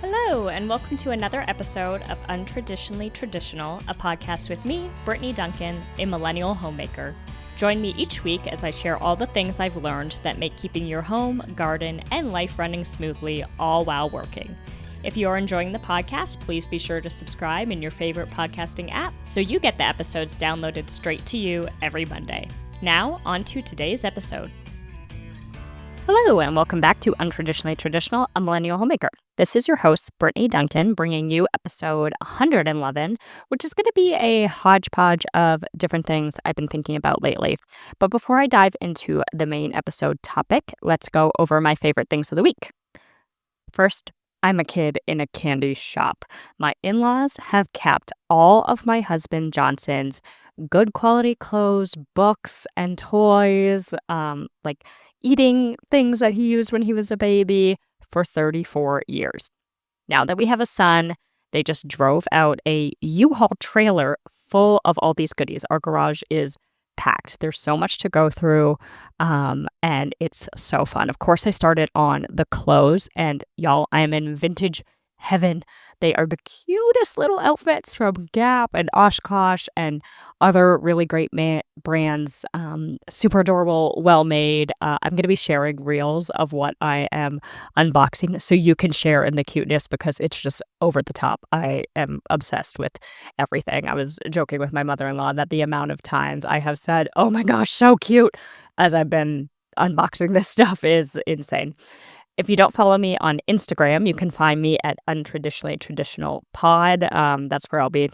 Hello, and welcome to another episode of Untraditionally Traditional, a podcast with me, Brittany Duncan, a millennial homemaker. Join me each week as I share all the things I've learned that make keeping your home, garden, and life running smoothly, all while working. If you are enjoying the podcast, please be sure to subscribe in your favorite podcasting app so you get the episodes downloaded straight to you every Monday. Now, on to today's episode. Hello, and welcome back to Untraditionally Traditional, a millennial homemaker. This is your host, Brittany Duncan, bringing you episode 111, which is going to be a hodgepodge of different things I've been thinking about lately. But before I dive into the main episode topic, let's go over my favorite things of the week. First, I'm a kid in a candy shop. My in-laws have kept all of my husband Johnson's good quality clothes, books, and toys, like eating things that he used when he was a baby for 34 years. Now that we have a son, they just drove out a U-Haul trailer full of all these goodies. Our garage is packed. There's so much to go through, and it's so fun. Of course, I started on the clothes, and y'all, I am in vintage heaven. They are the cutest little outfits from Gap and Oshkosh and other really great brands. Super adorable, well-made. I'm going to be sharing reels of what I am unboxing so you can share in the cuteness because it's just over the top. I am obsessed with everything. I was joking with my mother-in-law that the amount of times I have said, "Oh my gosh, so cute," as I've been unboxing this stuff is insane. If you don't follow me on Instagram, you can find me at Untraditionally Traditional Pod. That's where I'll be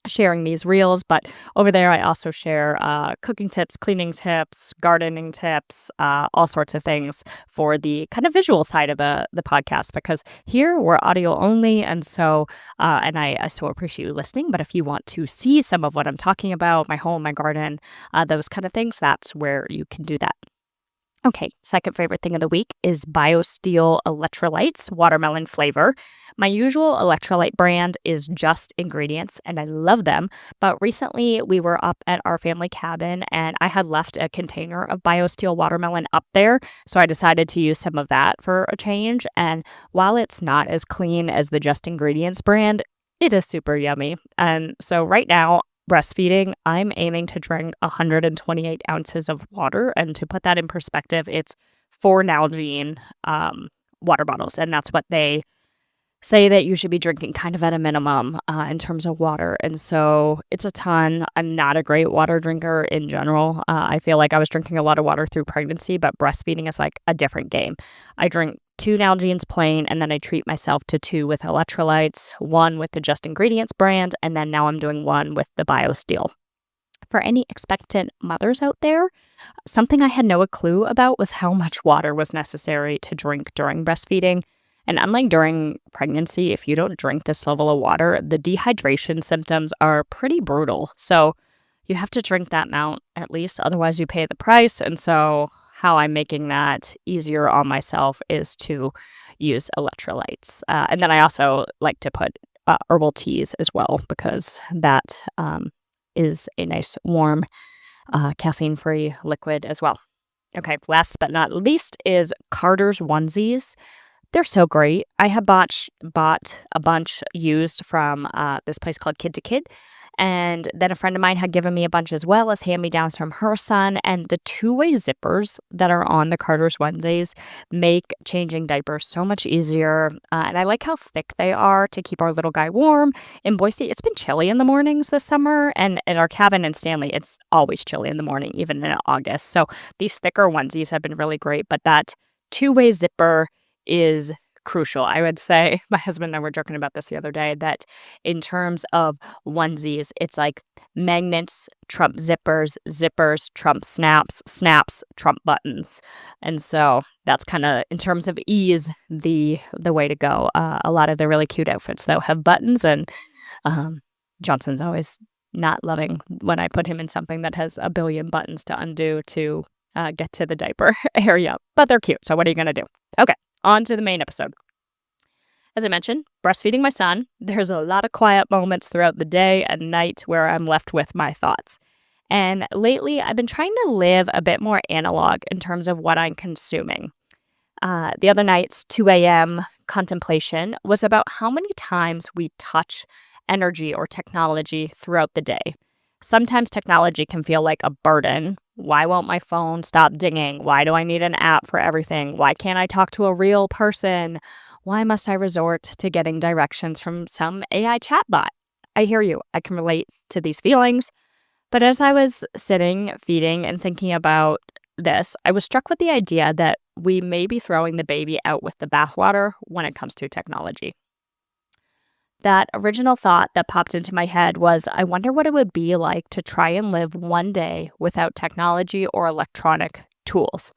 sharing these reels. But over there, I also share cooking tips, cleaning tips, gardening tips, all sorts of things for the kind of visual side of the podcast. Because here we're audio only, and so I so appreciate you listening. But if you want to see some of what I'm talking about, my home, my garden, those kind of things, that's where you can do that. Okay, second favorite thing of the week is BioSteel electrolytes, watermelon flavor. My usual electrolyte brand is Just Ingredients, and I love them. But recently, we were up at our family cabin, and I had left a container of BioSteel watermelon up there, so I decided to use some of that for a change. And while it's not as clean as the Just Ingredients brand, it is super yummy. And so right now, breastfeeding, I'm aiming to drink 128 ounces of water. And to put that in perspective, it's 4 Nalgene water bottles. And that's what they say that you should be drinking kind of at a minimum in terms of water. And so it's a ton. I'm not a great water drinker in general. I feel like I was drinking a lot of water through pregnancy, but breastfeeding is like a different game. I drink 2 Nalgene's plain, and then I treat myself to 2 with electrolytes, 1 with the Just Ingredients brand, and then now I'm doing 1 with the BioSteel. For any expectant mothers out there, something I had no clue about was how much water was necessary to drink during breastfeeding. And unlike during pregnancy, if you don't drink this level of water, the dehydration symptoms are pretty brutal. So you have to drink that amount at least, otherwise you pay the price. And so how I'm making that easier on myself is to use electrolytes. And then I also like to put herbal teas as well, because that is a nice warm caffeine-free liquid as well. Okay, last but not least is Carter's onesies. They're so great. I have bought a bunch used from this place called Kid to Kid. And then a friend of mine had given me a bunch as well as hand-me-downs from her son. And the 2-way zippers that are on the Carter's onesies make changing diapers so much easier. And I like how thick they are to keep our little guy warm. In Boise, it's been chilly in the mornings this summer. And in our cabin in Stanley, it's always chilly in the morning, even in August. So these thicker onesies have been really great. But that 2-way zipper is crucial. I would say, my husband and I were joking about this the other day, that in terms of onesies, it's like magnets trump zippers, zippers trump snaps, snaps trump buttons. And so that's kind of, in terms of ease, the way to go. A lot of the really cute outfits, though, have buttons, and Johnson's always not loving when I put him in something that has a billion buttons to undo to get to the diaper area. But they're cute, so what are you going to do? Okay. On to the main episode. As I mentioned, breastfeeding my son, there's a lot of quiet moments throughout the day and night where I'm left with my thoughts. And lately, I've been trying to live a bit more analog in terms of what I'm consuming. The other night, it's 2 a.m., contemplation was about how many times we touch energy or technology throughout the day. Sometimes technology can feel like a burden. Why won't my phone stop dinging? Why do I need an app for everything? Why can't I talk to a real person? Why must I resort to getting directions from some AI chatbot? I hear you. I can relate to these feelings. But as I was sitting, feeding, and thinking about this, I was struck with the idea that we may be throwing the baby out with the bathwater when it comes to technology. That original thought that popped into my head was, I wonder what it would be like to try and live one day without technology or electronic tools.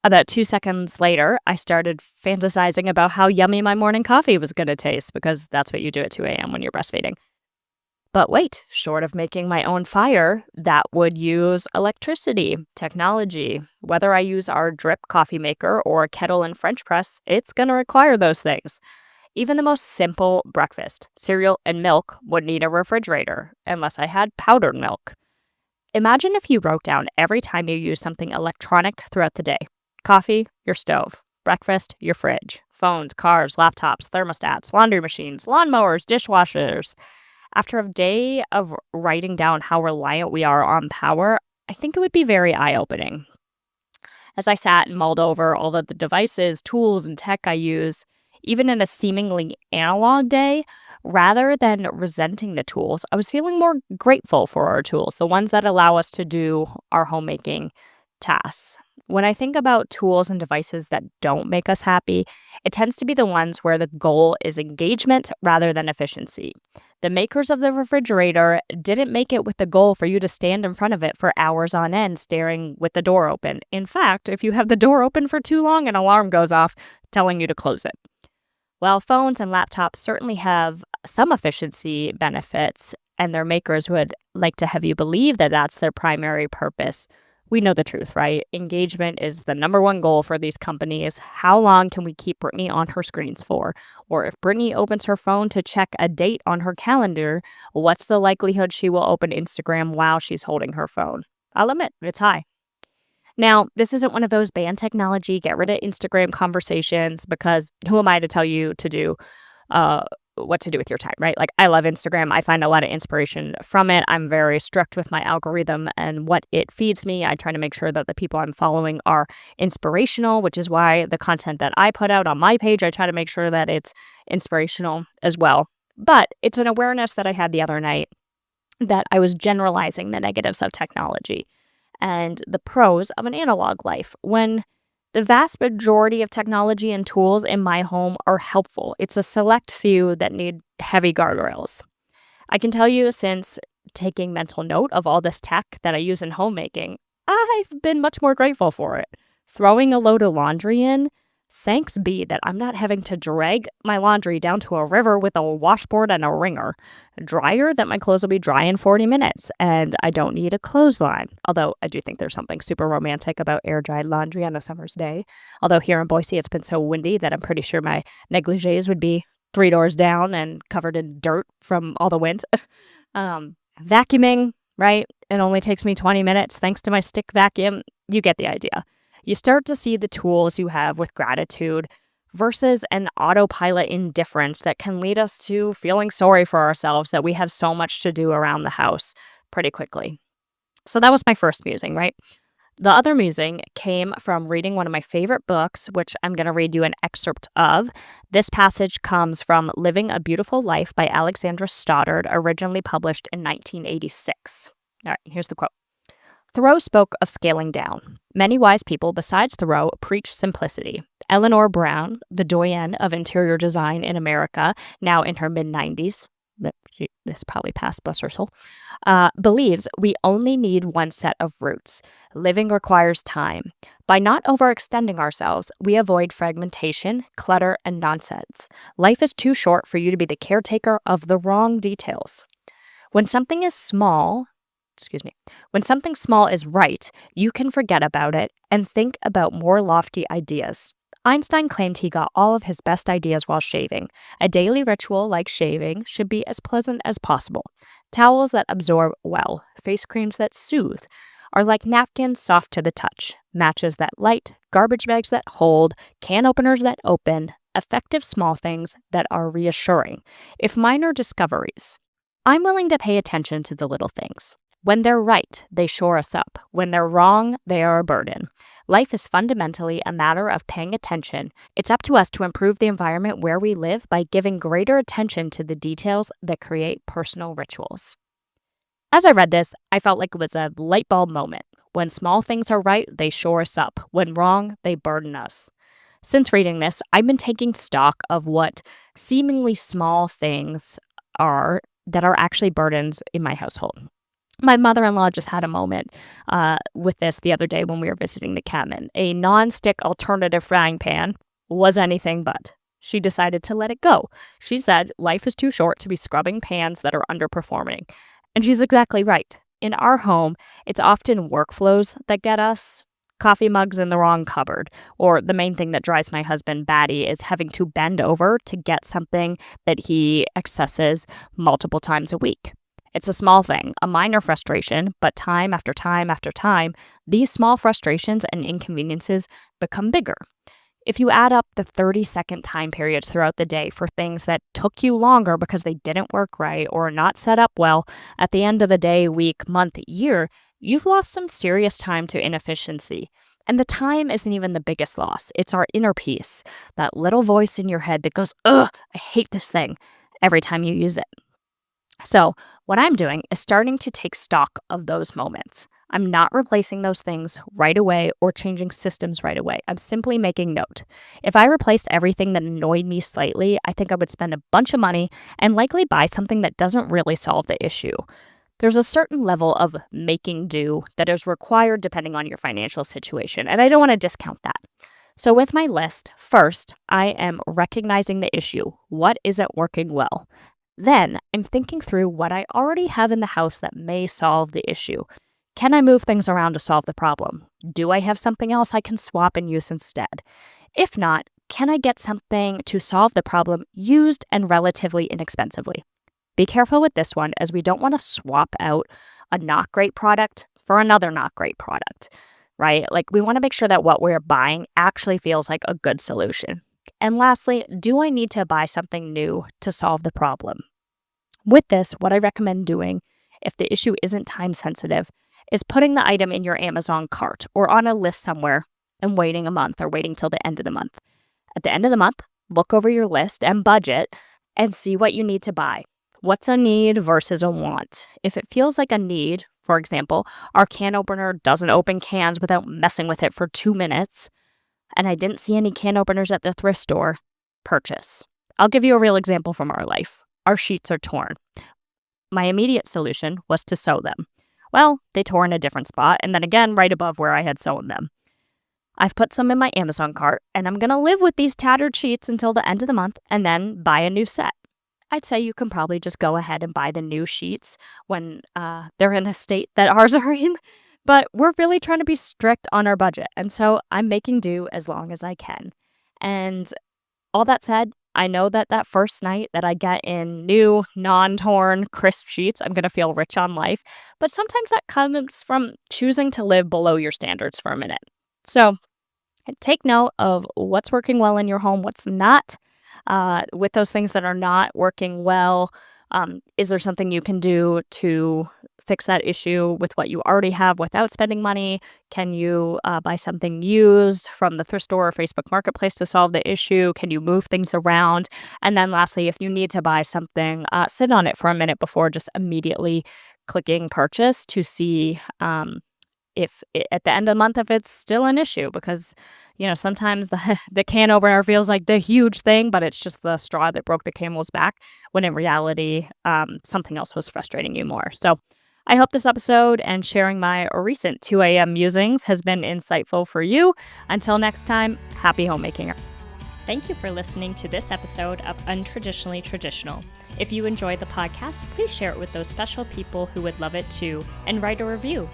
About 2 seconds later, I started fantasizing about how yummy my morning coffee was going to taste, because that's what you do at 2 a.m. when you're breastfeeding. But wait, short of making my own fire, that would use electricity, technology. Whether I use our drip coffee maker or a kettle and French press, it's going to require those things. Even the most simple breakfast, cereal and milk, would need a refrigerator, unless I had powdered milk. Imagine if you wrote down every time you use something electronic throughout the day. Coffee, your stove. Breakfast, your fridge. Phones, cars, laptops, thermostats, laundry machines, lawnmowers, dishwashers. After a day of writing down how reliant we are on power, I think it would be very eye-opening. As I sat and mulled over all of the devices, tools, and tech I use, even in a seemingly analog day, rather than resenting the tools, I was feeling more grateful for our tools, the ones that allow us to do our homemaking tasks. When I think about tools and devices that don't make us happy, it tends to be the ones where the goal is engagement rather than efficiency. The makers of the refrigerator didn't make it with the goal for you to stand in front of it for hours on end staring with the door open. In fact, if you have the door open for too long, an alarm goes off telling you to close it. While phones and laptops certainly have some efficiency benefits, and their makers would like to have you believe that that's their primary purpose, we know the truth, right? Engagement is the number one goal for these companies. How long can we keep Brittany on her screens for? Or if Brittany opens her phone to check a date on her calendar, what's the likelihood she will open Instagram while she's holding her phone? I'll admit, it's high. Now, this isn't one of those ban technology, get rid of Instagram conversations, because who am I to tell you to do what to do with your time, right? Like, I love Instagram. I find a lot of inspiration from it. I'm very strict with my algorithm and what it feeds me. I try to make sure that the people I'm following are inspirational, which is why the content that I put out on my page, I try to make sure that it's inspirational as well. But it's an awareness that I had the other night that I was generalizing the negatives of technology and the pros of an analog life, when the vast majority of technology and tools in my home are helpful. It's a select few that need heavy guardrails. I can tell you, since taking mental note of all this tech that I use in homemaking, I've been much more grateful for it. Throwing a load of laundry in, thanks be that I'm not having to drag my laundry down to a river with a washboard and a wringer. Dryer that my clothes will be dry in 40 minutes, and I don't need a clothesline. Although I do think there's something super romantic about air-dried laundry on a summer's day. Although here in Boise, it's been so windy that I'm pretty sure my negligees would be 3 doors down and covered in dirt from all the wind. Vacuuming, right? It only takes me 20 minutes thanks to my stick vacuum. You get the idea. You start to see the tools you have with gratitude versus an autopilot indifference that can lead us to feeling sorry for ourselves that we have so much to do around the house pretty quickly. So that was my first musing, right? The other musing came from reading one of my favorite books, which I'm going to read you an excerpt of. This passage comes from Living a Beautiful Life by Alexandra Stoddard, originally published in 1986. All right, here's the quote. Thoreau spoke of scaling down. Many wise people besides Thoreau preach simplicity. Eleanor Brown, the doyenne of interior design in America, now in her mid-90s, this probably past, bless her soul, believes we only need one set of roots. Living requires time. By not overextending ourselves, we avoid fragmentation, clutter, and nonsense. Life is too short for you to be the caretaker of the wrong details. When something small is right, you can forget about it and think about more lofty ideas. Einstein claimed he got all of his best ideas while shaving. A daily ritual like shaving should be as pleasant as possible. Towels that absorb well, face creams that soothe, are like napkins soft to the touch, matches that light, garbage bags that hold, can openers that open, effective small things that are reassuring, if minor discoveries. I'm willing to pay attention to the little things. When they're right, they shore us up. When they're wrong, they are a burden. Life is fundamentally a matter of paying attention. It's up to us to improve the environment where we live by giving greater attention to the details that create personal rituals. As I read this, I felt like it was a light bulb moment. When small things are right, they shore us up. When wrong, they burden us. Since reading this, I've been taking stock of what seemingly small things are that are actually burdens in my household. My mother-in-law just had a moment with this the other day when we were visiting the cabin. A non-stick alternative frying pan was anything but. She decided to let it go. She said, life is too short to be scrubbing pans that are underperforming. And she's exactly right. In our home, it's often workflows that get us. Coffee mugs in the wrong cupboard. Or the main thing that drives my husband batty is having to bend over to get something that he accesses multiple times a week. It's a small thing, a minor frustration, but time after time after time, these small frustrations and inconveniences become bigger. If you add up the 30-second time periods throughout the day for things that took you longer because they didn't work right or are not set up well, at the end of the day, week, month, year, you've lost some serious time to inefficiency. And the time isn't even the biggest loss. It's our inner peace, that little voice in your head that goes, ugh, I hate this thing, every time you use it. So what I'm doing is starting to take stock of those moments. I'm not replacing those things right away or changing systems right away. I'm simply making note. If I replaced everything that annoyed me slightly, I think I would spend a bunch of money and likely buy something that doesn't really solve the issue. There's a certain level of making do that is required depending on your financial situation, and I don't want to discount that. So with my list, first, I am recognizing the issue. What isn't working well? Then I'm thinking through what I already have in the house that may solve the issue. Can I move things around to solve the problem? Do I have something else I can swap and use instead? If not, can I get something to solve the problem used and relatively inexpensively? Be careful with this one, as we don't want to swap out a not great product for another not great product, right? Like, we want to make sure that what we're buying actually feels like a good solution. And lastly, do I need to buy something new to solve the problem? With this, what I recommend doing, if the issue isn't time sensitive, is putting the item in your Amazon cart or on a list somewhere and waiting a month or waiting till the end of the month. At the end of the month, look over your list and budget and see what you need to buy. What's a need versus a want? If it feels like a need, for example, our can opener doesn't open cans without messing with it for 2 minutes, and I didn't see any can openers at the thrift store, purchase. I'll give you a real example from our life. Our sheets are torn. My immediate solution was to sew them. Well, they tore in a different spot, and then again right above where I had sewn them. I've put some in my Amazon cart, and I'm going to live with these tattered sheets until the end of the month and then buy a new set. I'd say you can probably just go ahead and buy the new sheets when they're in a state that ours are in. But we're really trying to be strict on our budget. And so I'm making do as long as I can. And all that said, I know that that first night that I get in new, non-torn, crisp sheets, I'm going to feel rich on life. But sometimes that comes from choosing to live below your standards for a minute. So take note of what's working well in your home, what's not. With those things that are not working well, is there something you can do to fix that issue with what you already have without spending money? Can you buy something used from the thrift store or Facebook Marketplace to solve the issue? Can you move things around? And then lastly, if you need to buy something, sit on it for a minute before just immediately clicking purchase to see if at the end of the month, if it's still an issue, because sometimes the can opener feels like the huge thing, but it's just the straw that broke the camel's back, when in reality, something else was frustrating you more. So I hope this episode and sharing my recent 2 a.m. musings has been insightful for you. Until next time, happy homemaking. Thank you for listening to this episode of Untraditionally Traditional. If you enjoyed the podcast, please share it with those special people who would love it too, and write a review.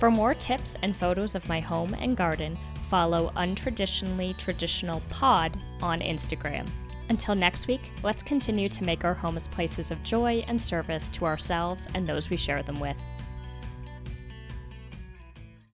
For more tips and photos of my home and garden, follow Untraditionally Traditional Pod on Instagram. Until next week, let's continue to make our homes places of joy and service to ourselves and those we share them with.